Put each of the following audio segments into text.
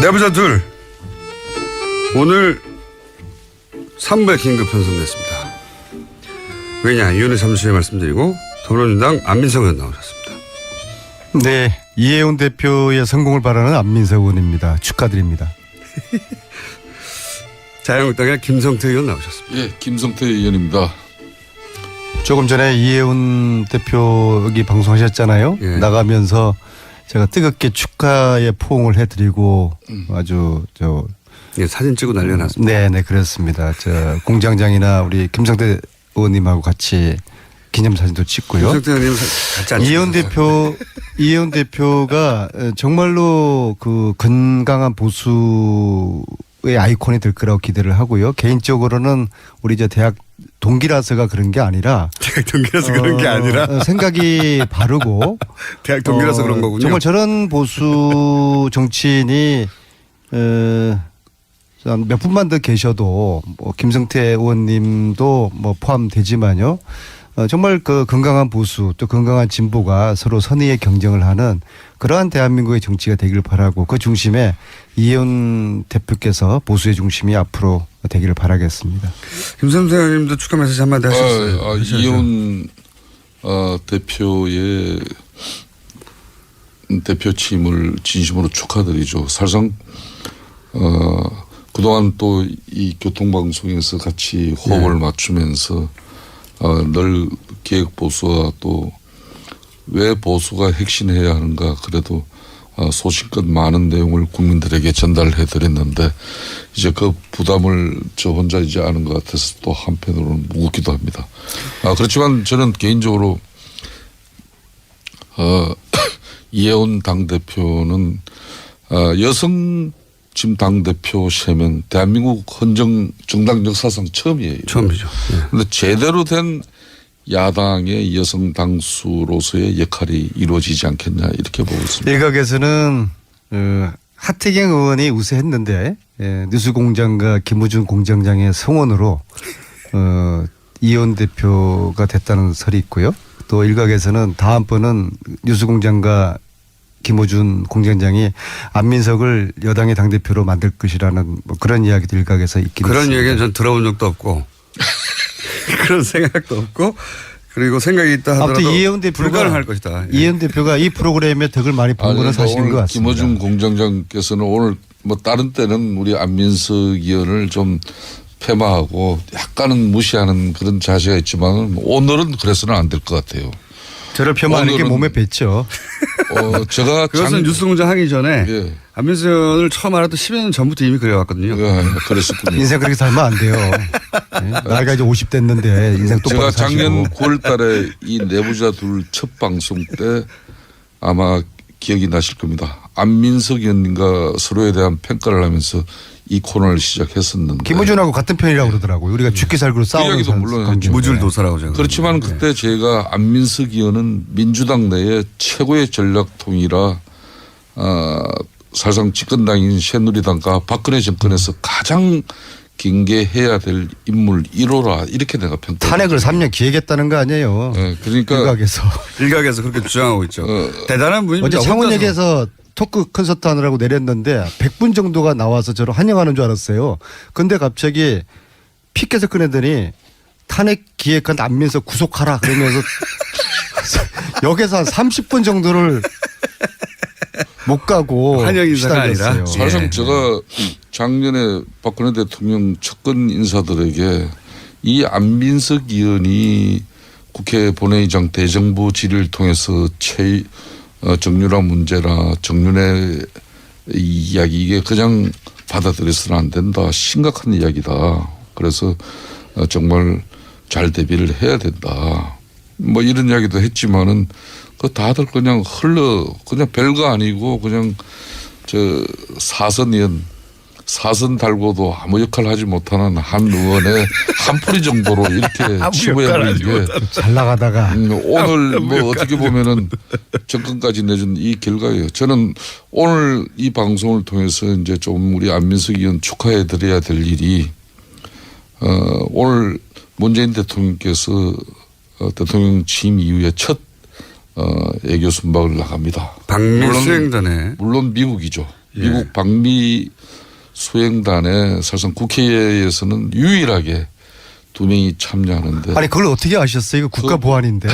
내부자 둘 오늘 3부에 긴급 편성됐습니다. 왜냐 이유는 잠시 후에 말씀드리고 더불어민주당 안민석 의원 나오셨습니다. 네, 이해운 대표의 성공을 바라는 안민석 의원입니다. 축하드립니다. 자유한국당의 김성태 의원 나오셨습니다. 예, 김성태 의원입니다. 조금 전에 이해운 대표 여기 방송하셨잖아요. 예. 나가면서 제가 뜨겁게 축하의 포옹을 해드리고 아주 예, 사진 찍고 난리가 났습니다. 네네 그렇습니다. 저 공장장이나 우리 김성태 의원님하고 같이 기념사진도 찍고요. 김성태 의원님 같이 앉으셔서. 이해운 대표가 정말로 그 건강한 보수의 아이콘이 될 거라고 기대를 하고요. 개인적으로는 우리 저 대학 동기라서가 그런 게 아니라 대학 동기라서 그런 게 아니라 생각이 바르고 대학 동기라서 그런 거군요. 정말 저런 보수 정치인이 몇 분만 더 계셔도 뭐 김성태 의원님도 뭐 포함되지만요. 정말 그 건강한 보수 또 건강한 진보가 서로 선의의 경쟁을 하는 그러한 대한민국의 정치가 되기를 바라고 그 중심에 이해운 대표께서 보수의 중심이 앞으로 되기를 바라겠습니다. 김성태 의원님도 축하 메시지 한마디 하셨어요. 이해운 대표의 대표 취임을 진심으로 축하드리죠. 사실상 그동안 또 이 교통방송에서 같이 호흡을 맞추면서 늘 개혁보수와 또 왜 보수가 핵심해야 하는가 그래도 소신껏 많은 내용을 국민들에게 전달해 드렸는데 이제 그 부담을 저 혼자 이제 아는 것 같아서 또 한편으로는 무겁기도 합니다. 그렇지만 저는 개인적으로 이해운 당대표는 여성 지금 당대표 세명 대한민국 헌정 정당 역사상 처음이에요. 처음이죠. 그런데 제대로 된 야당의 여성 당수로서의 역할이 이루어지지 않겠냐 이렇게 보고 있습니다. 일각에서는 하태경 의원이 우세했는데 뉴스공장과 김우중 공장장의 성원으로 이해운 대표가 됐다는 설이 있고요. 또 일각에서는 다음번은 뉴스공장과 김호준 공장장이 안민석을 여당의 당대표로 만들 것이라는 뭐 그런 이야기도 일각에서 있긴 그런 있습니다. 얘기는 전 들어본 적도 없고 그런 생각도 없고 그리고 생각이 있다 하더라도 아무튼 이해운 대표가 불가능할 것이다. 이해운 대표가 이 프로그램에 덕을 많이 본 거는 사실인 것 같습니다. 김호준 공장장께서는 오늘 뭐 다른 때는 우리 안민석 의원을 좀 폐마하고 약간은 무시하는 그런 자세가 있지만 오늘은 그래서는 안 될 것 같아요. 저를 폄하하는 게 몸에 뱄죠. 제가 그것은 뉴스공장 하기 전에 예. 안민석 의원을 처음 알았던 10여 년 전부터 이미 그래왔거든요. 그랬었군요. 인생 그렇게 살면 안 돼요. 네? 나이가 이제 50 됐는데 인생 똑바로 제가 사시고. 작년 9월 달에 이 내부자 둘 첫 방송 때 아마 기억이 나실 겁니다. 안민석 의원님과 서로에 대한 평가를 하면서 이 코너를 시작했었는데. 김우준하고 같은 편이라고 그러더라고요. 우리가 죽기 살기로 싸우는 이야기도 물론 관계. 무줄도사라고 제가. 그렇지만 그때 제가 안민석 의원은 민주당 내에 최고의 전략통이라 사실상 집권당인 새누리당과 박근혜 정권에서 가장 경계해야 될 인물 1호라 이렇게 내가 평가했습니다. 탄핵을 3년 기획했다는 거 아니에요. 네, 그러니까 일각에서 그렇게 주장하고 있죠. 대단한 분입니다. 어제 창원역에서 토크 콘서트 하느라고 내렸는데 100분 정도가 나와서 저를 환영하는 줄 알았어요. 근데 갑자기 피켓을 꺼내더니 탄핵 기획한 안민석 구속하라 그러면서 역에서 한 30분 정도를 못 가고 환영 인사가 시달렸어요. 아니라. 사실상 예. 제가 작년에 박근혜 대통령 측근 인사들에게 이 안민석 의원이 국회 본회의장 대정부 질의를 통해서 정유라 문제나 정윤의 이야기 이게 그냥 받아들여서는 안 된다. 심각한 이야기다. 그래서 정말 잘 대비를 해야 된다. 뭐 이런 이야기도 했지만은 그 다들 그냥 그냥 별거 아니고 그냥 사선 달고도 아무 역할 하지 못하는 한 의원의 한 풀이 정도로 이렇게 치부해버린 게 잘 나가다가 오늘 뭐 어떻게 보면은 정권까지 내준 이 결과예요. 저는 오늘 이 방송을 통해서 이제 좀 우리 안민석 의원 축하해 드려야 될 일이 오늘 문재인 대통령께서 대통령 취임 이후에 첫 외교 순방을 나갑니다. 방미 수행전에 물론 미국이죠. 미국 방미 수행단에 사실상 국회에서는 유일하게 2명이 참여하는데 아니 그걸 어떻게 아셨어요? 이거 국가 보안인데.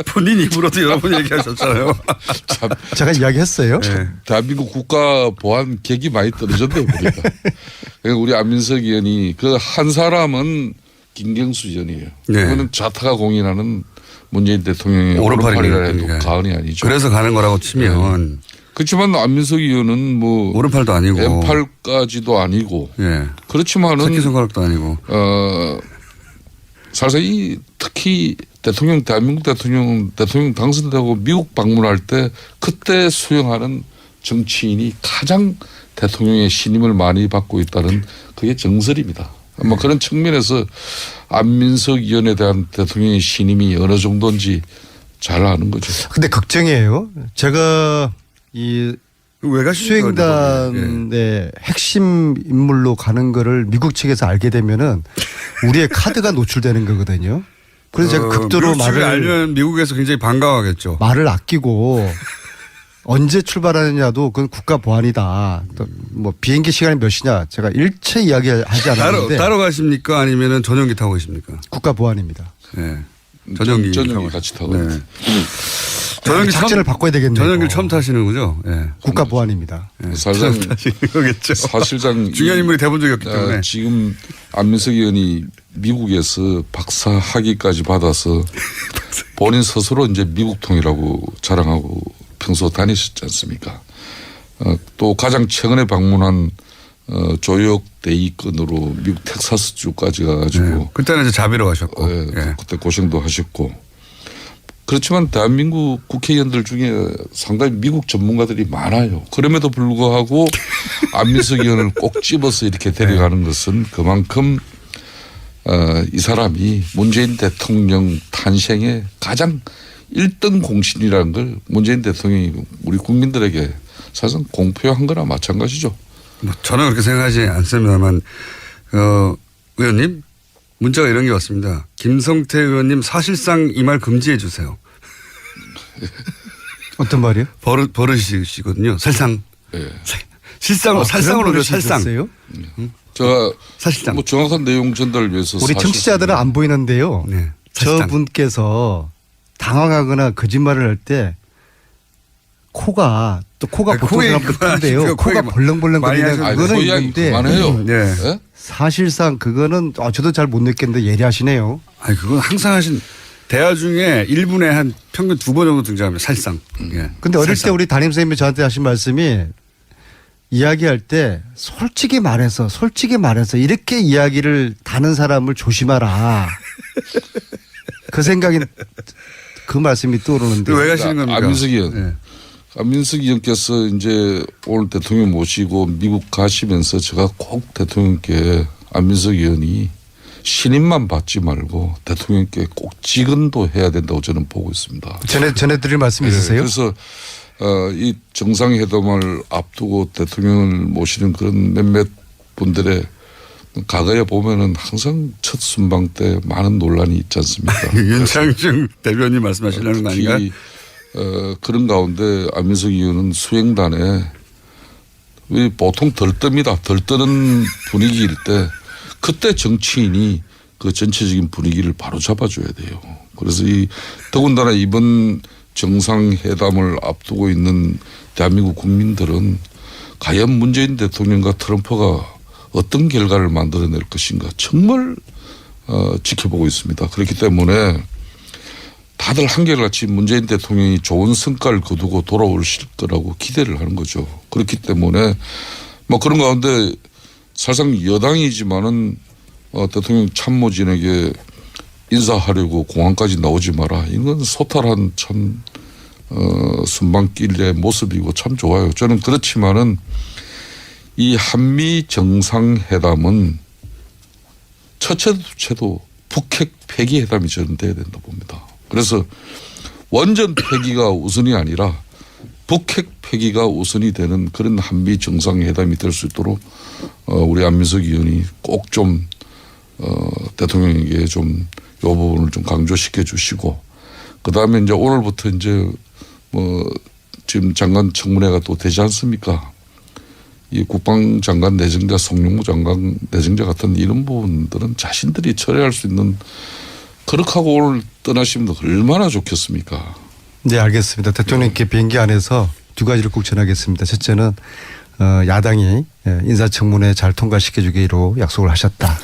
본인 입으로도 여러 번 얘기하셨잖아요. 참 제가 이야기했어요. 네. 대한민국 국가 보안 객이 많이 떨어졌네요 보니까. 그러니까 우리 안민석 의원이 그 한 사람은 김경수 의원이에요. 네. 그거는 자타가 공인하는 문재인 대통령의 오른팔이라 해도 과언이 아니죠. 그래서 가는 거라고 치면 그렇지만 안민석 의원은 뭐 오른팔도 아니고 왼팔까지도 아니고 예. 그렇지만은 새끼손가락도 아니고 사실 이 특히 대한민국 대통령 당선되고 미국 방문할 때 그때 수용하는 정치인이 가장 대통령의 신임을 많이 받고 있다는 그게 정설입니다. 아마 그런 측면에서 안민석 의원에 대한 대통령의 신임이 어느 정도인지 잘 아는 거죠. 근데 걱정이에요. 제가 이 왜 가십니까? 수행단의 핵심 인물로 가는 거를 미국 측에서 알게 되면은 우리의 카드가 노출되는 거거든요. 그래서 제가 극도로 미국 측이 알면 미국에서 굉장히 반가워하겠죠. 말을 아끼고 언제 출발하느냐도 그건 국가 보안이다. 또 뭐 비행기 시간이 몇 시냐 제가 일체 이야기하지 않았는데 따로 가십니까? 아니면 전용기 타고 계십니까? 국가 보안입니다. 네. 전용기 같이 타고. 네. 전용기 작전을 바꿔야 되겠네요. 전용기를 처음 타시는 거죠? 네. 국가 보안입니다. 사실상 타시는 거겠죠. 사실상 중요한 인물이 돼본 적이 없기 때문에. 지금 안민석 의원이 미국에서 박사 학위까지 받아서 본인 스스로 이제 미국통이라고 자랑하고 평소 다니셨지 않습니까? 또 가장 최근에 방문한 조역 대위권으로 미국 텍사스주까지 가가지고 네. 그때는 이제 자비로 가셨고. 예. 그때 고생도 하셨고 그렇지만 대한민국 국회의원들 중에 상당히 미국 전문가들이 많아요. 그럼에도 불구하고 안민석 의원을 꼭 집어서 이렇게 데려가는 것은 그만큼 이 사람이 문재인 대통령 탄생의 가장 1등 공신이라는 걸 문재인 대통령이 우리 국민들에게 사실상 공표한 거나 마찬가지죠. 뭐 저는 그렇게 생각하지 않습니다만 의원님 문자가 이런 게 왔습니다. 김성태 의원님 사실상 이 말 금지해 주세요. 어떤 말이요? 버릇이시거든요. 살상. 예. 실상으로 살상으로 살상. 있었어요? 제가 사실상. 뭐 정확한 내용 전달을 위해서 우리 청취자들은 안 보이는데요. 네. 사실상. 저분께서 당황하거나 거짓말을 할 때 코가 보통 사람들 큰데요. 코가 벌렁벌렁 거리는 그거는 있는데 그만해요. 네. 예? 사실상 그거는 저도 잘 못 느꼈는데 예리하시네요. 아니 그건 항상 하신 대화 중에 1분에 한 평균 2번 정도 등장합니다. 살상. 예. 근데 어릴 살상. 때 우리 담임 선생님이 저한테 하신 말씀이 이야기할 때 솔직히 말해서 이렇게 이야기를 다는 사람을 조심하라. 그 생각이 그 말씀이 떠오르는데. 왜 가시는 겁니까? 안민석 의원. 네. 안민석 의원께서 이제 오늘 대통령 모시고 미국 가시면서 제가 꼭 대통령께 안민석 의원이 신임만 받지 말고 대통령께 꼭 직언도 해야 된다고 저는 보고 있습니다. 전해드릴 말씀 있으세요? 그래서 이 정상회담을 앞두고 대통령을 모시는 그런 몇몇 분들의 과거에 보면은 항상 첫 순방 때 많은 논란이 있지 않습니까? 윤창중 대변인 말씀하시려는 거 아닌가요? 특히 그런 가운데 안민석 의원은 수행단에 보통 덜뜹니다. 덜뜨는 분위기일 때 그때 정치인이 그 전체적인 분위기를 바로 잡아줘야 돼요. 그래서 더군다나 이번 정상회담을 앞두고 있는 대한민국 국민들은 과연 문재인 대통령과 트럼프가 어떤 결과를 만들어낼 것인가 정말 지켜보고 있습니다. 그렇기 때문에 다들 한결같이 문재인 대통령이 좋은 성과를 거두고 돌아오실 거라고 기대를 하는 거죠. 그렇기 때문에 뭐 그런 가운데 사실상 여당이지만은 대통령 참모진에게 인사하려고 공항까지 나오지 마라. 이건 소탈한 참 순방길의 모습이고 참 좋아요. 저는 그렇지만은 이 한미 정상회담은 첫째도 둘째도 북핵 폐기 회담이 저는 돼야 된다 봅니다. 그래서 원전 폐기가 우선이 아니라 북핵 폐기가 우선이 되는 그런 한미 정상회담이 될 수 있도록 우리 안민석 의원이 꼭 좀 대통령에게 좀 이 부분을 좀 강조시켜 주시고 그다음에 이제 오늘부터 이제 뭐 지금 장관 청문회가 또 되지 않습니까? 이 국방장관 내정자, 송영무 장관 내정자 같은 이런 부분들은 자신들이 처리할 수 있는 그렇게 하고 오늘 떠나시면 얼마나 좋겠습니까? 네, 알겠습니다. 대통령께 비행기 안에서 두 가지를 꼭 전하겠습니다. 첫째는 야당이 인사청문회 잘 통과시켜주기로 약속을 하셨다.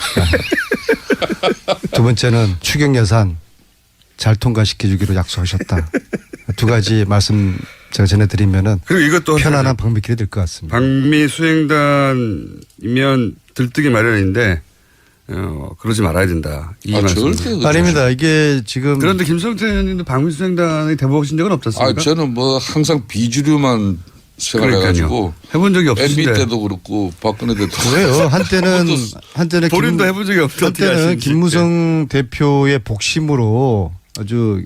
두 번째는 추경 예산 잘 통과시켜주기로 약속하셨다. 두 가지 말씀 제가 전해드리면은 그리고 이것도 편안한 방미길이 될 것 같습니다. 방미 수행단이면 들뜨기 마련인데 그러지 말아야 된다. 이 말씀. 절대 아닙니다. 이게 지금 그런데 김성태 의원님도 방미 수행단에 대보신 적은 없었습니까? 저는 뭐 항상 비주류만 생활해가지고 해본 적이 없으신데. MB 때도 그렇고 박근혜 때도 그래요. 한때는 본인도 해본 적이 없는데 어떻게 한때는 하시는지. 김무성 대표의 복심으로 아주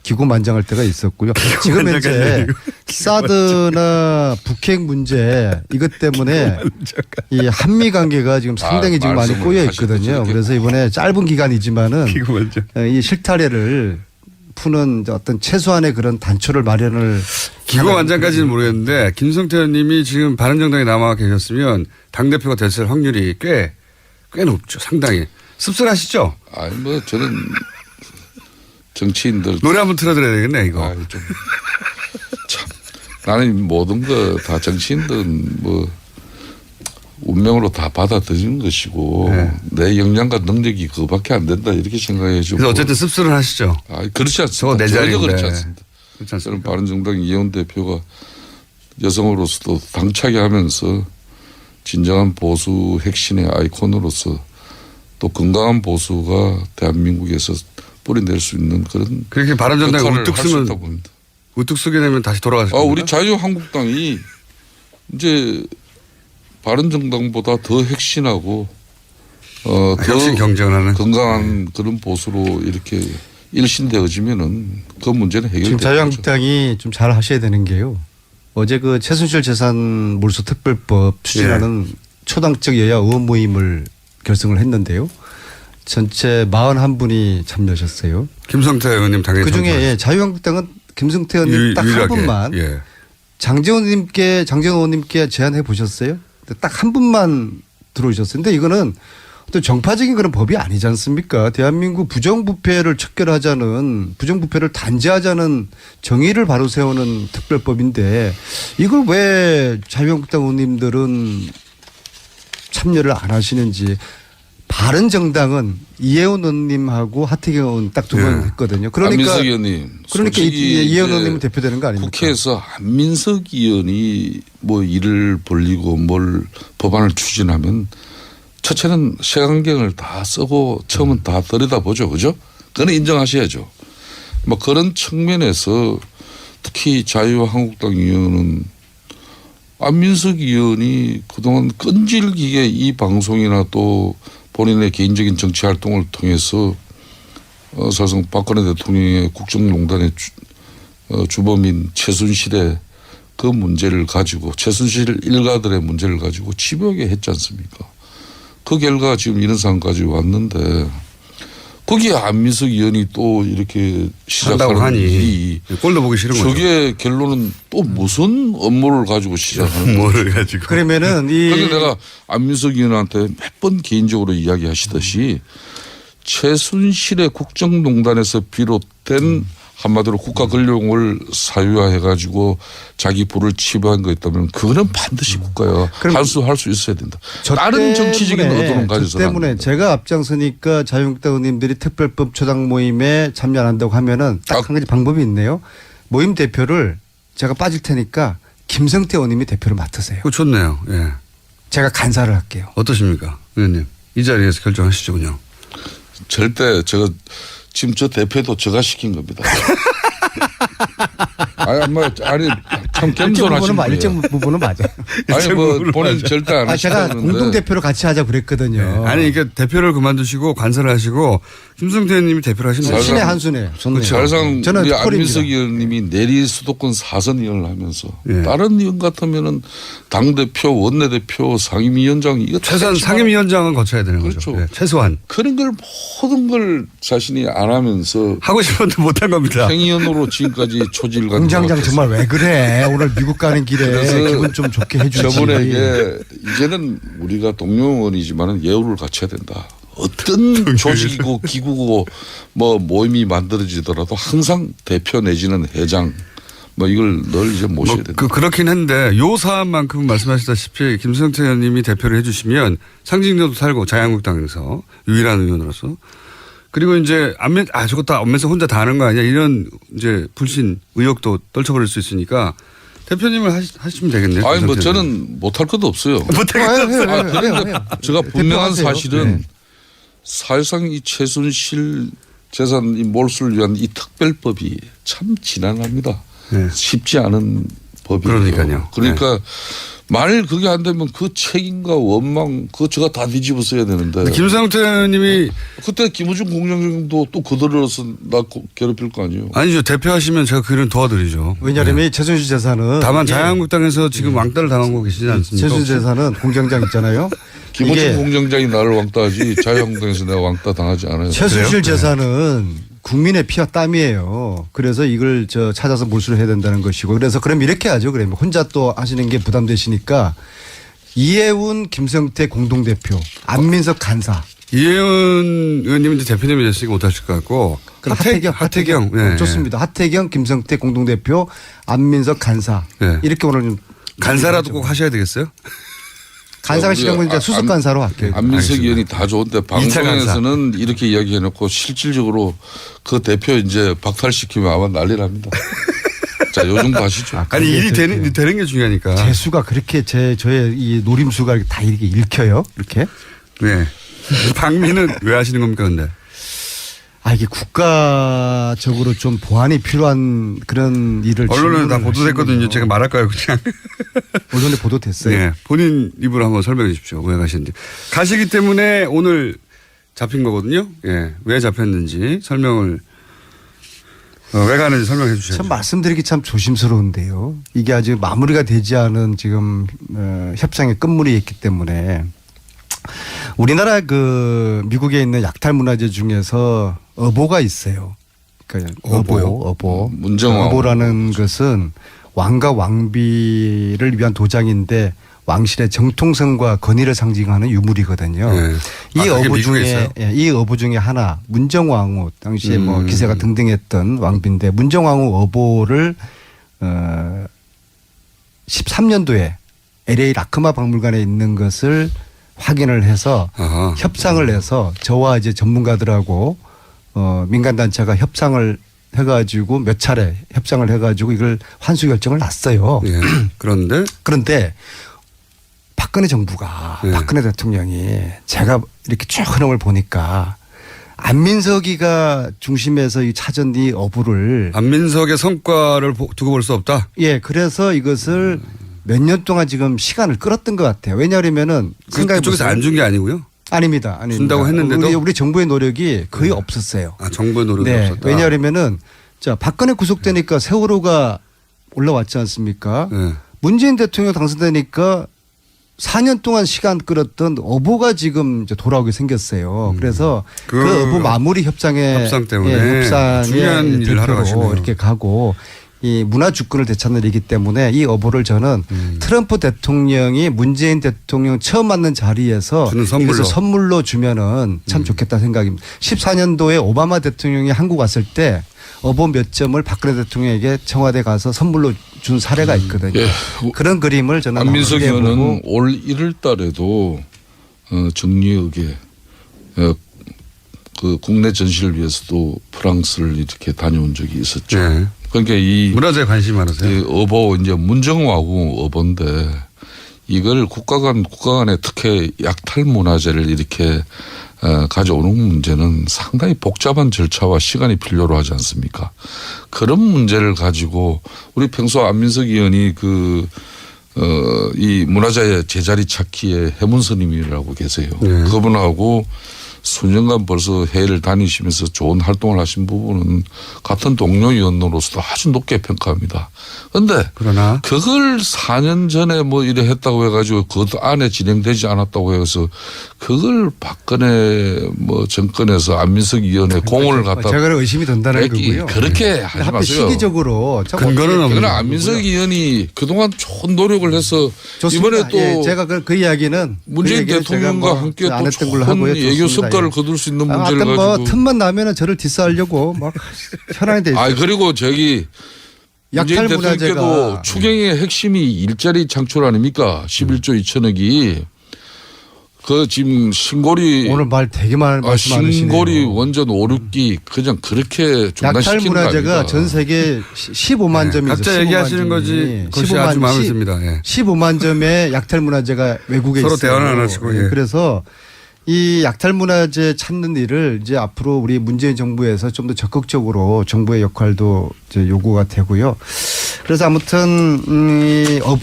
기고만장할 때가 있었고요. 지금 현재 아니고. 사드나 북핵 문제 이것 때문에 이 한미 관계가 지금 상당히 지금 많이 말씀을 꼬여 하실 때 있거든요. 저렇게 그래서 이번에 짧은 기간이지만은 기고만장. 이 실타래를 푸는 어떤 최소한의 그런 단초를 마련을 기고만장까지는 모르겠는데 김성태 의원님이 지금 바른정당에 남아 계셨으면 당대표가 됐을 확률이 꽤 높죠. 상당히. 씁쓸하시죠? 아니 뭐 저는 정치인들 노래 한번 틀어드려야 되겠네 이거. 아이, 좀 참 나는 모든 거 다 정치인들은 뭐 운명으로 다 받아들이는 것이고 네. 내 역량과 능력이 그거밖에 안 된다 이렇게 생각해주고. 그래서 어쨌든 씁쓸은 하시죠. 그렇지 않습니다. 저거 내 전혀 자리인데. 그렇지 않습니다. 그렇지 저는 않습니까? 바른정당 이혜원 대표가 여성으로서도 당차게 하면서 진정한 보수 핵심의 아이콘으로서 또 건강한 보수가 대한민국에서 뿌리낼 수 있는 그런 그렇게 바른정당이 역할을 우뚝 할수 쓰면 있다고 봅니다. 우뚝 쓰게 되면 다시 돌아가실 겁니다. 우리 자유한국당이 이제 바른정당보다 더 핵심하고 혁신 더 경쟁하는 건강한 그런 보수로 이렇게 일신되어지면은 그 문제는 지금 해결되죠. 자유한국당이 좀 잘 하셔야 되는 게요. 어제 그 최순실 재산 몰수 특별법 추진하는 초당적 여야 의원 모임을 결성을 했는데요. 전체 41분이 참여하셨어요. 김성태 의원님 당연히 그중에 자유한국당은 김성태 의원님 딱 한 유일하게. 분만 예. 장재원 의원님께 제안해 보셨어요? 딱 한 분만 들어오셨어요. 근데 이거는 또 정파적인 그런 법이 아니지 않습니까? 대한민국 부정부패를 척결하자는 부정부패를 단죄하자는 정의를 바로 세우는 특별법인데 이걸 왜 자유한국당 의원님들은 참여를 안 하시는지. 바른정당은 이혜원 의원님하고 하태경 의원 딱 두 번 예. 했거든요. 그러니까 안민석 의원님. 그러니까 이혜원 의원님은 대표되는 거 아닙니까? 국회에서 안민석 의원이 뭐 일을 벌리고 뭘 법안을 추진하면 첫째는 색안경을 다 쓰고 처음은 다 들여다보죠. 그죠? 그건 인정하셔야죠. 뭐 그런 측면에서 특히 자유한국당 의원은 안민석 의원이 그동안 끈질기게 이 방송이나 또 본인의 개인적인 정치 활동을 통해서 사실상 박근혜 대통령의 국정농단의 주범인 최순실의 그 문제를 가지고 최순실 일가들의 문제를 가지고 집요하게 했지 않습니까? 그 결과 지금 이런 상황까지 왔는데 거기에 안민석 의원이 또 이렇게 한다고 시작하는 하니 일이 꼴도 보기 싫은 거죠. 저게 결론은 또 무슨 업무를 가지고 시작하는 뭐를 가지고. 그러면은 이 그래서 내가 안민석 의원한테 몇 번 개인적으로 이야기하시듯이 최순실의 국정농단에서 비롯된 한마디로 국가 권력을 사유화해가지고 자기 부를 치부한 거 있다면 그거는 반드시 국가가 할 수 있어야 된다. 다른 정치적인 의도는 가져서는 안 때문에 된다. 제가 앞장서니까 자유한국당 의원님들이 특별법 초당 모임에 참여 안 한다고 하면은 딱 한 가지 방법이 있네요. 모임 대표를 제가 빠질 테니까 김성태 의원님이 대표를 맡으세요. 그거 좋네요. 예. 제가 간사를 할게요. 어떠십니까? 의원님. 이 자리에서 결정하시죠 그냥. 절대 제가 지금 저 대표도 제가 시킨 겁니다. 아니 참 겸손하신 분이에요. 일정 부분은 맞아요. 아니 뭐 본인 절대 안 제가 하시다는데 공동 대표로 같이 하자 그랬거든요. 아니 그러니까 대표를 그만두시고 관사를 하시고 김성태 의원님이 대표를 하시면 되죠. 신의 한 수네. 좋네요. 사실상 저는 우리 콜입니다. 안민석 의원님이 내리 수도권 4선 의원을 하면서 예. 다른 의원 같으면은 당 대표, 원내 대표, 상임위원장 이거 최소한 다 상임위원장은 거쳐야 되는 그렇죠. 거죠. 예, 최소한. 그런 걸 모든 걸 자신이 안 하면서 하고 싶었는데 못한 겁니다. 행위원으로 지금까지 초지를 간 공장장 것 같아서. 정말 왜 그래? 오늘 미국 가는 길에 그래서 기분 좀 좋게 해주지. 저분에게 이제는 우리가 동료원이지만은 예우를 갖춰야 된다. 어떤 조직이고 기구고 뭐 모임이 만들어지더라도 항상 대표 내지는 회장 뭐 이걸 늘 이제 모셔야 된다. 그렇긴 한데 요 사안만큼 말씀하시다시피 김성태 의원님이 대표를 해주시면 상징적도 살고 자유한국당에서 유일한 의원으로서 그리고 이제 저거 다 안면서 혼자 다 하는 거 아니야 이런 이제 불신 의혹도 떨쳐버릴 수 있으니까 대표님을 하시면 되겠네요. 아니 뭐 김성태 저는 못할 것도 없어요. 못할 것 없어요. 그런데 제가 분명한 대표하세요. 사실은 네. 사실상 이 최순실 재산 이 몰수를 위한 이 특별법이 참 지난합니다. 네. 쉽지 않은 법이에요. 그러니까요. 그러니까 만일 그게 안 되면 그 책임과 원망 그거 제가 다 뒤집어 써야 되는데. 김성태 의원님이 그때 김우중 공장장도 또 그들어서 나 괴롭힐 거 아니에요. 아니죠. 대표하시면 제가 그 일은 도와드리죠. 왜냐하면 이 최순실 재산은 다만 이게 자유한국당에서 지금 왕따를 당하고 계시지 않습니까? 최순실 재산은 공장장 있잖아요. 김우중 이게 공장장이 나를 왕따하지 자유한국당에서 내가 왕따 당하지 않아요. 최순실 재산은 국민의 피와 땀이에요. 그래서 이걸 찾아서 몰수를 해야 된다는 것이고 그래서 그럼 이렇게 하죠. 그러면 혼자 또 하시는 게 부담되시니까 이해운 김성태 공동대표 안민석 간사 이혜원 의원님은 이제 대표님이 됐으니까 못하실 것 같고. 하태경. 네. 좋습니다. 하태경 김성태 공동대표 안민석 간사 네. 이렇게 오늘 좀 간사라도 꼭 하셔야 되겠어요? 간사가 싫은 건 이제 수습 간사로 할게요. 안민석 의원이 다 좋은데 방송에서는 이렇게 이야기해놓고 실질적으로 그 대표 이제 박탈시키면 아마 난리 납니다. 자, 요 정도 하시죠. 아니 일이 되는 게 중요하니까. 재수가 그렇게 저의 이 노림수가 다 이렇게 읽혀요? 이렇게? 네. 방미는 왜 하시는 겁니까 근데? 이게 국가적으로 좀 보완이 필요한 그런 일을 언론에 다 질문을 보도됐거든요. 하시는군요. 제가 말할까요 그냥? 언론에 보도됐어요. 네. 본인 입으로 한번 설명해 주십시오. 왜 가시는지. 가시기 때문에 오늘 잡힌 거거든요. 예. 왜 잡혔는지 설명을 왜 가는지 설명해 주셔야죠. 참 말씀드리기 참 조심스러운데요. 이게 아직 마무리가 되지 않은 지금 협상의 끝물이 있기 때문에 우리나라 그 미국에 있는 약탈 문화재 중에서 어보가 있어요. 그러니까 어보. 문정왕. 어보라는 것은 왕과 왕비를 위한 도장인데 왕실의 정통성과 권위를 상징하는 유물이거든요. 네. 이 그게 어부 미국에 중에 있어요? 이 어부 중에 하나 문정왕후 당시에 뭐 기세가 등등했던 왕비인데 문정왕후 어보를 13년도에 LA 라크마 박물관에 있는 것을 확인을 해서 아하. 협상을 해서 저와 이제 전문가들하고 민간단체가 협상을 해가지고 몇 차례 협상을 해가지고 이걸 환수 결정을 났어요. 예. 그런데 박근혜 정부가 네. 박근혜 대통령이 제가 이렇게 쭉 흐름을 보니까 안민석이가 중심에서 이 찾은 이 어부를 안민석의 성과를 두고 볼 수 없다. 예 그래서 이것을 몇 년 동안 지금 시간을 끌었던 것 같아요. 왜냐하면은 생각해 그쪽에서 보세요. 안 준 게 아니고요. 아닙니다. 준다고 했는데도? 우리 정부의 노력이 거의 없었어요. 정부의 노력이 네. 없었다. 왜냐하면은 자 박근혜 구속되니까 세월호가 올라왔지 않습니까? 네. 문재인 대통령 당선되니까 4년 동안 시간 끌었던 어보가 지금 이제 돌아오게 생겼어요. 그래서 그 어보 마무리 협상 때문에 협상에 중요한 일을 하러 대표로 가시네요. 이렇게 가고 이 문화 주권을 되찾는 일이기 때문에 이 어보를 저는 트럼프 대통령이 문재인 대통령 처음 만난 자리에서 주는 선물로. 이것을 선물로 주면은 참 좋겠다 생각입니다. 14년도에 오바마 대통령이 한국 왔을 때 어보 몇 점을 박근혜 대통령에게 청와대 가서 선물로 준 사례가 있거든요. 예. 그런 그림을 저는 안민석 함께 의원은 보고 올 1월 달에도 정리역에 그 국내 전시를 위해서도 프랑스를 이렇게 다녀온 적이 있었죠. 네. 그러니까 이 문화재에 관심이 많으세요. 이 어보 이제 문정왕후 어보인데 이걸 국가 간의 특혜 약탈 문화재를 이렇게 가져오는 문제는 상당히 복잡한 절차와 시간이 필요로 하지 않습니까? 그런 문제를 가지고 우리 평소 안민석 의원이 이 문화재 제자리 찾기에 해문 스님이라고 계세요. 네. 그분하고 수년간 벌써 해외를 다니시면서 좋은 활동을 하신 부분은 같은 동료 의원으로서도 아주 높게 평가합니다. 그런데 그러나 그걸 4년 전에 뭐 이래 했다고 해가지고 그 안에 진행되지 않았다고 해서 그걸 박근혜 뭐 정권에서 안민석 의원의 공을 갖다 제가 의심이 든다는 거고요. 그렇게 하지 하필 마세요. 시기적으로 근거는 없는 그러나 안민석 의원이 그동안 좋은 노력을 해서 좋습니다. 이번에 또 예, 제가 그 이야기는 문재인 그 얘기는 제가 대통령과 뭐 함께 안 또 했던 걸로 좋은 하고요. 외교 좋습니다. 성과를 예. 거둘 수 있는 문제를 하여튼 뭐 가지고. 틈만 나면은 저를 디스하려고 막 현황이 돼 있어요. 아 그리고 저기 문재인 약탈 대통령께도 문화재가 추경의 핵심이 일자리 창출 아닙니까? 11조 2천억이 그 지금 신고리 오늘 말 되게 많이 말씀하시네요. 신고리 원전 5, 6기 그냥 그렇게 약탈 중단시키는 거 문화재가 아닙니까? 전 세계 15만 점이죠. 각자 얘기하시는 거지. 그것이 아주 마음에 듭니다. 예. 15만 점의 약탈 문화재가 외국에 서로 있어요. 대화는 안 하시고, 예. 그래서 이 약탈 문화재 찾는 일을 이제 앞으로 우리 문재인 정부에서 좀 더 적극적으로 정부의 역할도 이제 요구가 되고요. 그래서 아무튼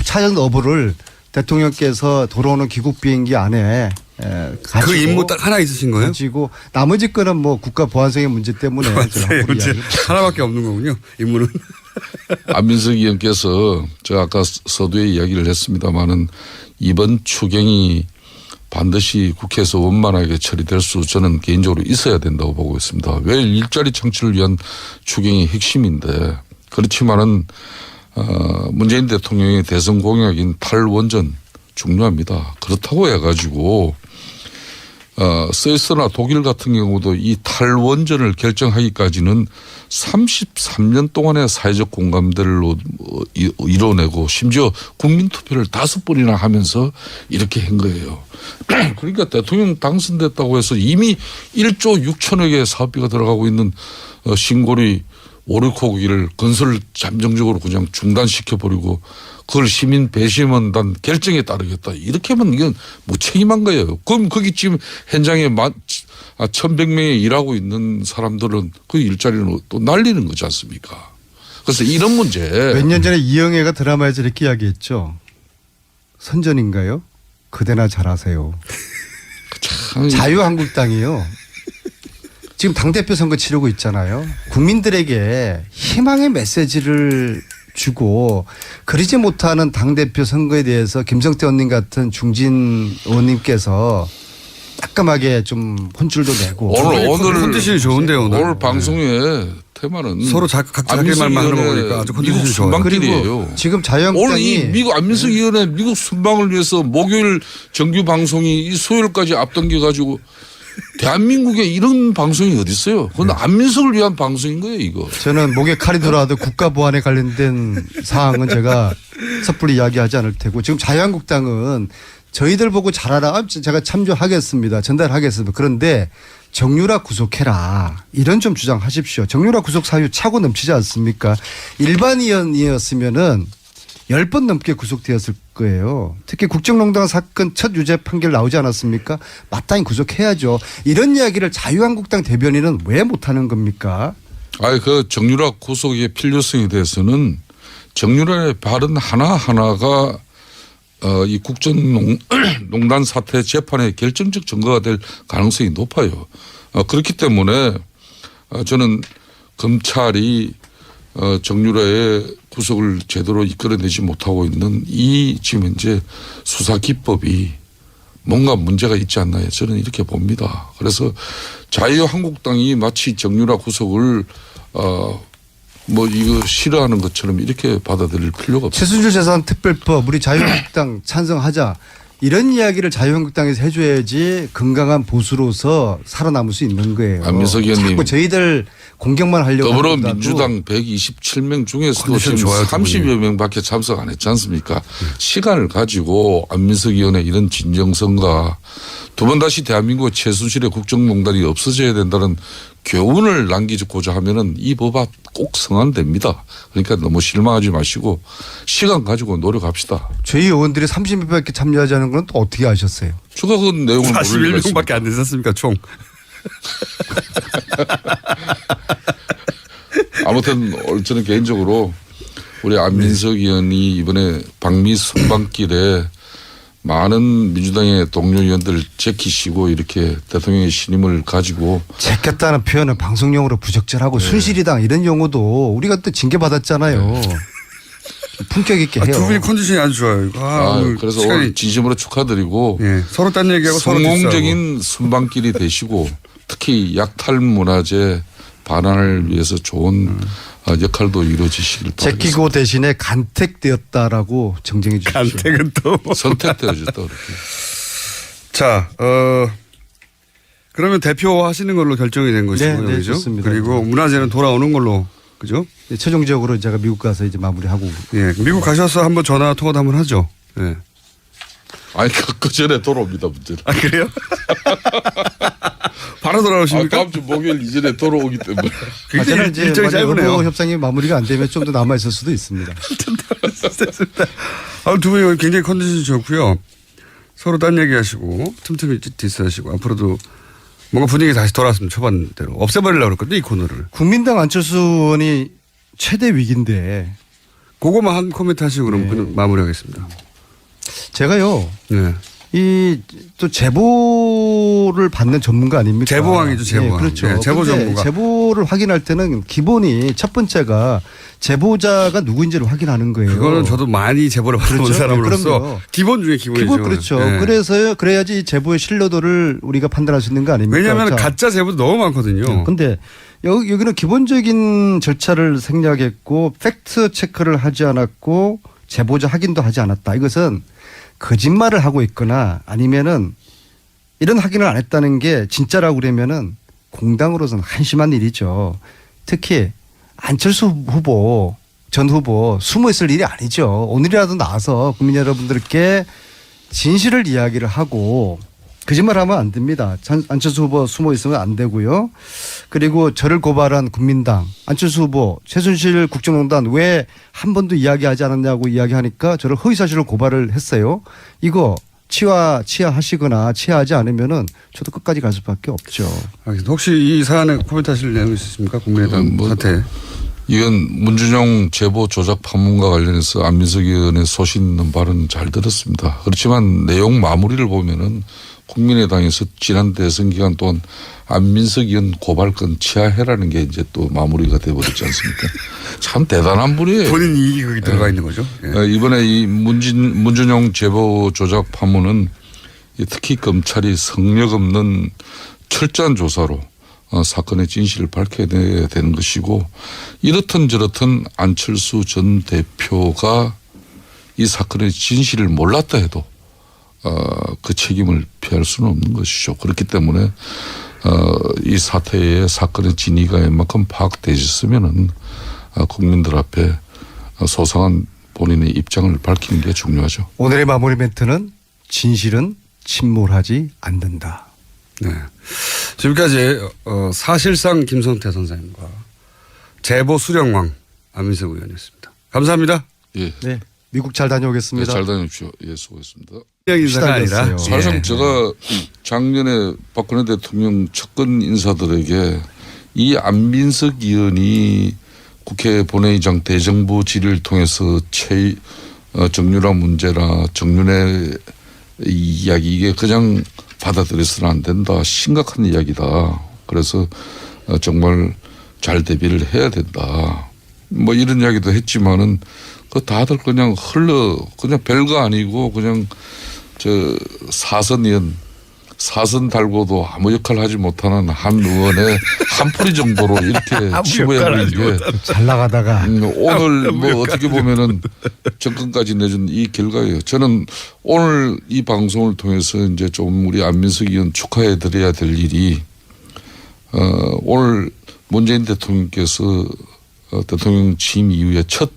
찾은 어부를 대통령께서 돌아오는 귀국 비행기 안에 가지고 그 임무 딱 하나 있으신 거예요? 가지고 나머지 거는 뭐 국가 보안성의 문제 때문에 네, 문제 하나밖에 없는 거군요. 임무는. 안민석 의원께서 제가 아까 서두에 이야기를 했습니다마는 이번 추경이 반드시 국회에서 원만하게 처리될 수 저는 개인적으로 있어야 된다고 보고 있습니다. 왜 일자리 창출을 위한 추경이 핵심인데 그렇지만은 문재인 대통령의 대선 공약인 탈원전 중요합니다. 그렇다고 해가지고 스위스나 독일 같은 경우도 이 탈원전을 결정하기까지는 33년 동안의 사회적 공감대를 이뤄내고 심지어 국민투표를 5번이나 하면서 이렇게 한 거예요. 그러니까 대통령 당선됐다고 해서 이미 1조 6천억의 사업비가 들어가고 있는 신고리 5, 6호기를 건설을 잠정적으로 그냥 중단시켜버리고 그걸 시민 배심원단 결정에 따르겠다. 이렇게 하면 이건 무책임한 거예요. 그럼 거기 지금 현장에 1,100명이 일하고 있는 사람들은 그 일자리는 또 날리는 거지 않습니까? 그래서 이런 문제. 몇 년 전에 이영애가 드라마에서 이렇게 이야기했죠. 선전인가요? 그대나 잘하세요. 참 자유한국당이요. 지금 당대표 선거 치르고 있잖아요. 국민들에게 희망의 메시지를 주고 그러지 못하는 당대표 선거에 대해서 김성태 의원님 같은 중진 의원님께서 따끔하게 좀 혼줄도 내고 오늘 컨디션이 좋은데요. 오늘 방송의 테마는 서로 각자 자기 말만 하는 거 보니까 아주 컨디션이 미국 좋아요. 순방길이에요. 그리고 지금 오늘 자유한국당이 이 미국 안민석 의원의 미국 순방을 위해서 목요일 정규 방송이 이 수요일까지 앞당겨 가지고 대한민국에 이런 방송이 어디 있어요? 그건 안민석을 위한 방송인 거예요, 이거. 저는 목에 칼이 돌아와도 국가 보안에 관련된 사항은 제가 섣불리 이야기하지 않을 테고 지금 자유한국당은 저희들 보고 잘하라. 제가 참조하겠습니다. 전달하겠습니다. 그런데 정유라 구속해라. 이런 좀 주장하십시오. 정유라 구속 사유 차고 넘치지 않습니까? 일반 의원이었으면은 10번 넘게 구속되었을 거예요. 특히 국정농단 사건 첫 유죄 판결 나오지 않았습니까? 마땅히 구속해야죠. 이런 이야기를 자유한국당 대변인은 왜 못하는 겁니까? 아니, 그 정유라 구속의 필요성에 대해서는 정유라의 발언 하나하나가 이 국정농단 사태 재판의 결정적 증거가 될 가능성이 높아요. 그렇기 때문에 저는 검찰이 정유라의 구속을 제대로 이끌어내지 못하고 있는 이 지금 현재 수사 기법이 뭔가 문제가 있지 않나 저는 이렇게 봅니다. 그래서 자유한국당이 마치 정유라 구속을 뭐 이거 싫어하는 것처럼 이렇게 받아들일 필요가 없어요. 최순실 재산 특별법 우리 자유한국당 찬성하자. 이런 이야기를 자유한국당에서 해줘야지 건강한 보수로서 살아남을 수 있는 거예요. 안민석 의원님. 자꾸 저희들 공격만 하려고 더불어민주당 127명 중에서도 지금 좋아요, 30여 명밖에 참석 안 했지 않습니까? 시간을 가지고 안민석 의원의 이런 진정성과 두 번 다시 대한민국 최순실의 국정농단이 없어져야 된다는 교훈을 남기고자 하면은 이 법안 꼭 성안됩니다. 그러니까 너무 실망하지 마시고 시간 가지고 노력합시다. 저희 의원들이 30명밖에 참여하지 않은 건 또 어떻게 아셨어요? 제가 그 내용을 모를 리가 있습니까? 41명밖에 안 되셨습니까, 총? 아무튼 저는 개인적으로 우리 안민석 의원이 이번에 방미 순방길에 많은 민주당의 동료 의원들 제키시고 이렇게 대통령의 신임을 가지고 제꼈다는 표현은 방송용으로 부적절하고 순실이당 이런 용어도 우리가 또 징계받았잖아요. 품격 있게 해요. 두 분이 컨디션이 아주 좋아요. 오늘 그래서 시간이 오늘 진심으로 축하드리고 예, 서로 딴 얘기하고 서로 성공적인 순방길이 되시고 특히 약탈 문화재 반환을 위해서 좋은 역할도 이루어지시길 바랍니다. 제끼고 대신에 간택되었다라고 정정해 주십시오. 간택은 또 선택되어졌다 그렇게. 자, 그러면 대표 하시는 걸로 결정이 된 것이고요. 네, 그죠? 좋습니다. 그리고 문화재는 돌아오는 걸로. 그죠? 네, 최종적으로 제가 미국 가서 이제 마무리하고. 예. 미국 가셔서 한번 전화 통화도 한번 하죠. 예. 아니 그 전에 돌아옵니다 문제는. 아, 그래요? 바로 돌아오십니까? 다음 주 목요일 이전에 돌아오기 때문에. 굉장히 이제 일정이 짧으네요. 의료 협상이 마무리가 안 되면 좀 더 남아 있을 수도 있습니다. 두 분이 굉장히 컨디션이 좋고요. 서로 딴 얘기하시고 틈틈이 디스하시고 앞으로도 뭔가 분위기 다시 돌아왔으면 초반대로 없애버리려고 그랬거든요. 이 코너를. 국민당 안철수 의원이 최대 위기인데 그거만 한 코멘트 하시고 그럼 마무리하겠습니다. 제가요. 네. 이 또 제보를 받는 전문가 아닙니까? 제보왕이죠, 제보왕. 그렇죠. 네, 제보 근데 전문가. 제보를 확인할 때는 기본이 첫 번째가 제보자가 누구인지를 확인하는 거예요. 그거는 저도 많이 제보를 받아본 그렇죠. 사람으로서 그럼요. 기본 중에 기본이죠. 기본 그렇죠. 네. 그래서요. 그래야지 제보의 신뢰도를 우리가 판단할 수 있는 거 아닙니까? 왜냐하면 자, 가짜 제보도 너무 많거든요. 근데 여기는 기본적인 절차를 생략했고 팩트 체크를 하지 않았고 제보자 확인도 하지 않았다. 이것은 거짓말을 하고 있거나 아니면은 이런 확인을 안 했다는 게 진짜라고 그러면은 공당으로서는 한심한 일이죠. 특히 안철수 후보 전 후보 숨어 있을 일이 아니죠. 오늘이라도 나와서 국민 여러분들께 진실을 이야기를 하고 거짓말하면 안 됩니다. 안철수 후보 숨어 있으면 안 되고요. 그리고 저를 고발한 국민당 안철수 후보 최순실 국정농단 왜 한 번도 이야기하지 않았냐고 이야기하니까 저를 허위사실로 고발을 했어요. 이거 치하하시거나 치하하지 않으면은 저도 끝까지 갈 수밖에 없죠. 알겠습니다. 혹시 이 사안에 코멘트 하실 내용 있으십니까? 국민의당 사태. 이건 문준용 제보 조작 판문과 관련해서 안민석 의원의 소신 있는 발언 잘 들었습니다. 그렇지만 내용 마무리를 보면은 국민의당에서 지난 대선 기간 동안 안민석 의원 고발건 치하해라는 게 이제 또 마무리가 돼버렸지 않습니까? 참 대단한 분이에요. 본인 이익이 거기 들어가 있는 거죠. 예. 이번에 이 문준용 제보 조작 판문은 특히 검찰이 성역 없는 철저한 조사로 사건의 진실을 밝혀내야 되는 것이고 이렇든 저렇든 안철수 전 대표가 이 사건의 진실을 몰랐다 해도 그 책임을 피할 수는 없는 것이죠. 그렇기 때문에 이 사태의 사건의 진위가 웬만큼 파악되셨으면은 국민들 앞에 소상한 본인의 입장을 밝히는 게 중요하죠. 오늘의 마무리 멘트는 진실은 침몰하지 않는다. 네. 지금까지 사실상 김성태 선생님과 제보 수령왕 안민석 의원이었습니다. 감사합니다. 예. 네. 미국 잘 다녀오겠습니다. 잘 다녀오십시오. 예, 수고했습니다. 인사가 아니라 사실상 제가 작년에 박근혜 대통령 측근 인사들에게 이 안민석 의원이 국회 본회의장 대정부 질의를 통해서 정유라 문제나 정윤회 이야기 이게 그냥 받아들여서는 안 된다. 심각한 이야기다. 그래서 정말 잘 대비를 해야 된다. 뭐 이런 이야기도 했지만은 그 다들 그냥 그냥 별거 아니고 그냥 사선 의원 사선 달고도 아무 역할 하지 못하는 한 의원의 한 풀이 정도로 이렇게 치부해버린 게 잘 나가다가 오늘 뭐 어떻게 보면은 정권까지 내준 이 결과예요. 저는 오늘 이 방송을 통해서 이제 좀 우리 안민석 의원 축하해 드려야 될 일이 오늘 문재인 대통령께서 대통령 취임 이후에 첫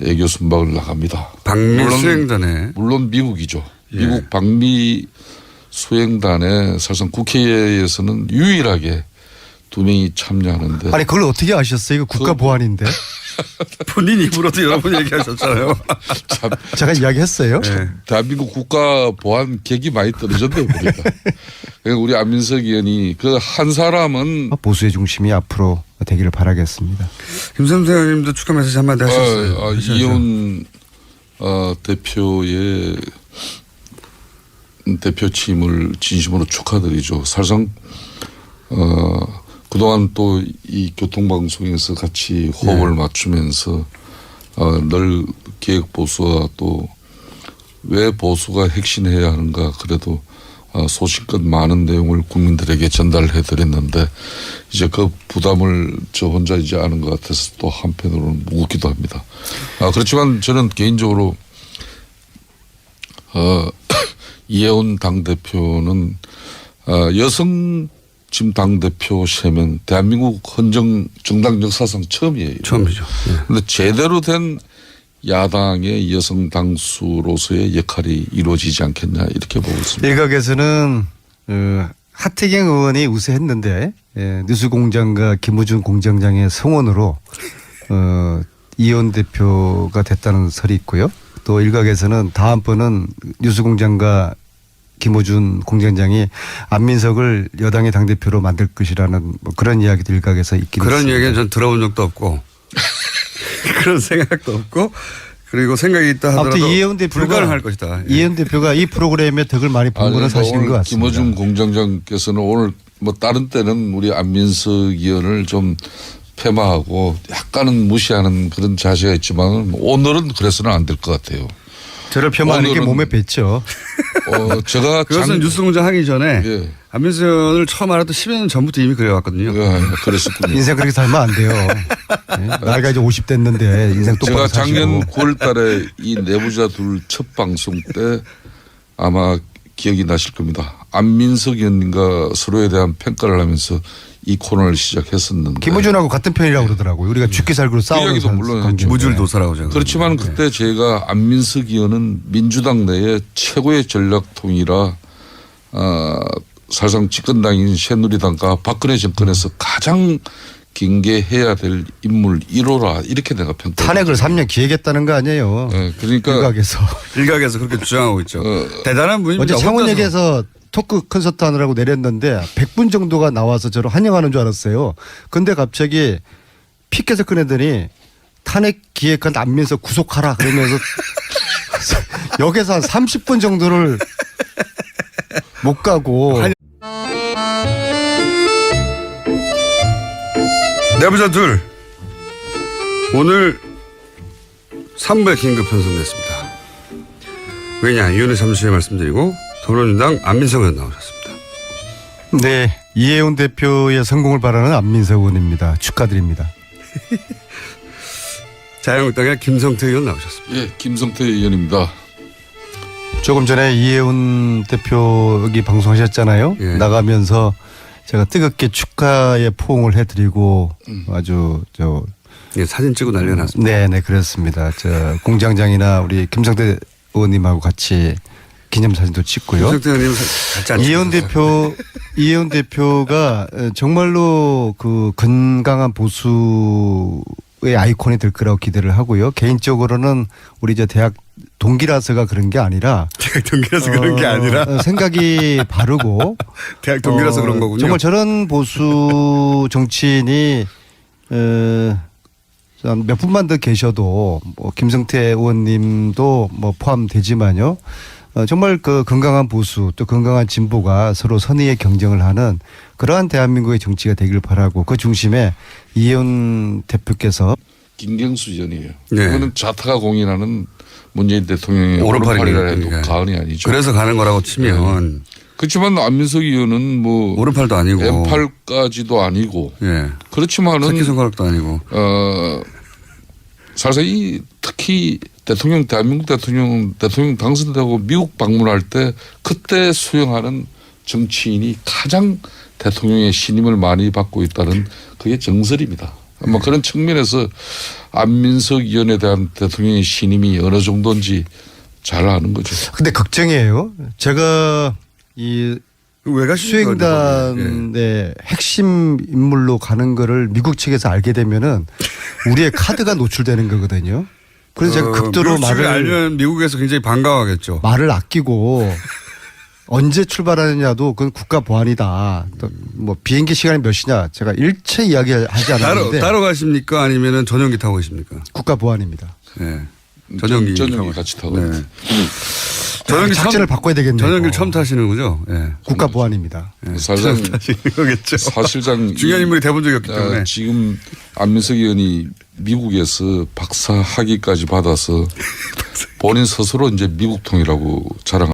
애교 순방을 나갑니다. 방미 수행단에 물론 미국이죠. 예. 미국 방미 수행단에 사실상 국회에서는 유일하게 2명이 참여하는데. 아니 그걸 어떻게 아셨어요? 이거 국가 보안인데. 본인 입으로도 여러 번 얘기하셨잖아요. 참 제가 이야기했어요. 네. 대한민국 국가 보안 객이 많이 떨어졌네요, 보니까. 그러니까 우리 안민석 의원이 그 한 사람은 보수의 중심이 앞으로 되기를 바라겠습니다. 김성태 의원님도 축하 메시지 한마디 하셨어요. 이혼 대표의 대표 취임을 진심으로 축하드리죠. 사실상 그동안 또 이 교통방송에서 같이 호흡을 맞추면서 늘 기획보수와 또 왜 보수가 핵심해야 하는가 그래도 소신껏 많은 내용을 국민들에게 전달해 드렸는데 이제 그 부담을 저 혼자 이제 아는 것 같아서 또 한편으로는 무겁기도 합니다. 그렇지만 저는 개인적으로 이해운 당대표는 여성 지금 당대표 세명 대한민국 헌정 정당 역사상 처음이에요. 처음이죠. 그런데 제대로 된 야당의 여성 당수로서의 역할이 이루어지지 않겠냐 이렇게 보고 있습니다. 일각에서는 하태경 의원이 우세했는데 뉴스공장과 김우중 공장장의 성원으로 이해운 대표가 됐다는 설이 있고요. 또 일각에서는 다음번은 뉴스공장과 김호준 공장장이 안민석을 여당의 당대표로 만들 것이라는 뭐 그런 이야기도 일각에서 있긴 그런 있습니다. 얘기는 전 들어본 적도 없고 그런 생각도 없고 그리고 생각이 있다 하더라도 아무튼 이해운 대표가 불가능할 것이다. 예. 이해운 대표가 이 프로그램의 덕을 많이 본 거는 사실인 것 같습니다. 김어준 공장장께서는 오늘 뭐 다른 때는 우리 안민석 의원을 좀 폐마하고 약간은 무시하는 그런 자세가 있지만 오늘은 그래서는 안 될 것 같아요. 저를 폄하하는 게 몸에 뱄죠. 제가 그것은 뉴스공장 하기 전에 예. 안민석 의원을 처음 알았던 10여 년 전부터 이미 그래왔거든요. 그랬었군요. 인생 그렇게 살면 안 돼요. 네? 나이가 이제 50 됐는데 인생 똑바로 제가 작년 사시고. 9월 달에 이 내부자 둘 첫 방송 때 아마 기억이 나실 겁니다. 안민석 의원님과 서로에 대한 평가를 하면서 이 코너를 시작했었는데. 김우준하고 같은 편이라고 그러더라고요. 우리가 죽기 살기로 싸우는 이야기도 물론 관계. 했죠. 무줄도사라고 제가. 그렇지만 그때 제가 안민석 의원은 민주당 내에 최고의 전략통이라 사실상 집권당인 새누리당과 박근혜 정권에서 가장 경계해야 될 인물 1호라 이렇게 내가 평가했죠. 탄핵을 3년 기획했다는 거 아니에요. 네, 그러니까 일각에서. 일각에서 그렇게 주장하고 있죠. 대단한 분입니다. 어제 혼자서. 창원역에서 토크 콘서트 하느라고 내렸는데 100분 정도가 나와서 저를 환영하는 줄 알았어요. 근데 갑자기 피켓을 꺼내더니 탄핵 기획한 안민석 구속하라 그러면서 역에서 한 30분 정도를 못 가고 내부자 둘 오늘 3부에 긴급 편성됐습니다. 왜냐 이유는 잠시 후에 말씀드리고 더불어민주당 안민석 의원 나오셨습니다. 네, 이해운 대표의 성공을 바라는 안민석 의원입니다. 축하드립니다. 자유한국당의 김성태 의원 나오셨습니다. 예, 김성태 의원입니다. 조금 전에 이해운 대표 여기 방송하셨잖아요. 예. 나가면서 제가 뜨겁게 축하의 포옹을 해드리고 아주 예, 사진 찍고 난리가 났습니다. 네네 그렇습니다. 저 공장장이나 우리 김성태 의원님하고 같이 기념사진도 찍고요. 김성태 의원님 같이 앉으셨어요. 이해운 대표가 정말로 그 건강한 보수의 아이콘이 될 거라고 기대를 하고요. 개인적으로는 우리 이제 대학 동기라서가 그런 게 아니라 대학 동기라서 그런 게 아니라 생각이 바르고 대학 동기라서 그런 거군요. 정말 저런 보수 정치인이 몇 분만 더 계셔도 뭐 김성태 의원님도 뭐 포함되지만요. 정말 그 건강한 보수 또 건강한 진보가 서로 선의의 경쟁을 하는 그러한 대한민국의 정치가 되길 바라고 그 중심에 이해운 대표께서 김경수 의원이에요. 네. 이거는 자타가 공인하는 문재인 대통령의 오른팔이라 해도 오른팔이니까. 과언이 아니죠. 그래서 가는 거라고 치면 그렇지만 안민석 의원은 뭐 오른팔도 아니고 왼팔까지도 아니고 예. 그렇지만은 새끼손가락도 아니고 사실 이 특히 대한민국 대통령 당선되고 미국 방문할 때 그때 수용하는 정치인이 가장 대통령의 신임을 많이 받고 있다는 그게 정설입니다. 뭐 그런 측면에서 안민석 의원에 대한 대통령의 신임이 어느 정도인지 잘 아는 거죠. 근데 걱정이에요. 제가 이 왜 가십니까? 수행단의 핵심 인물로 가는 거를 미국 측에서 알게 되면은 우리의 카드가 노출되는 거거든요. 그래서 제가 극도로 미국 측이 알면 미국에서 굉장히 반가워하겠죠. 말을 아끼고 언제 출발하느냐도 그건 국가 보안이다. 또 뭐 비행기 시간이 몇 시냐 제가 일체 이야기하지 않았는데 따로 가십니까? 아니면 전용기 타고 계십니까? 국가 보안입니다. 네. 전용기 전용기 같이 타고. 네. 작전을 바꿔야 되겠네요. 전용기를 처음 타시는 거죠? 예. 국가 보안입니다. 사실상 타시는 거겠죠. 사실상 중요한 인물이 돼본 적이 없기 때문에. 지금 안민석 의원이 미국에서 박사 학위까지 받아서 본인 스스로 이제 미국통이라고 자랑.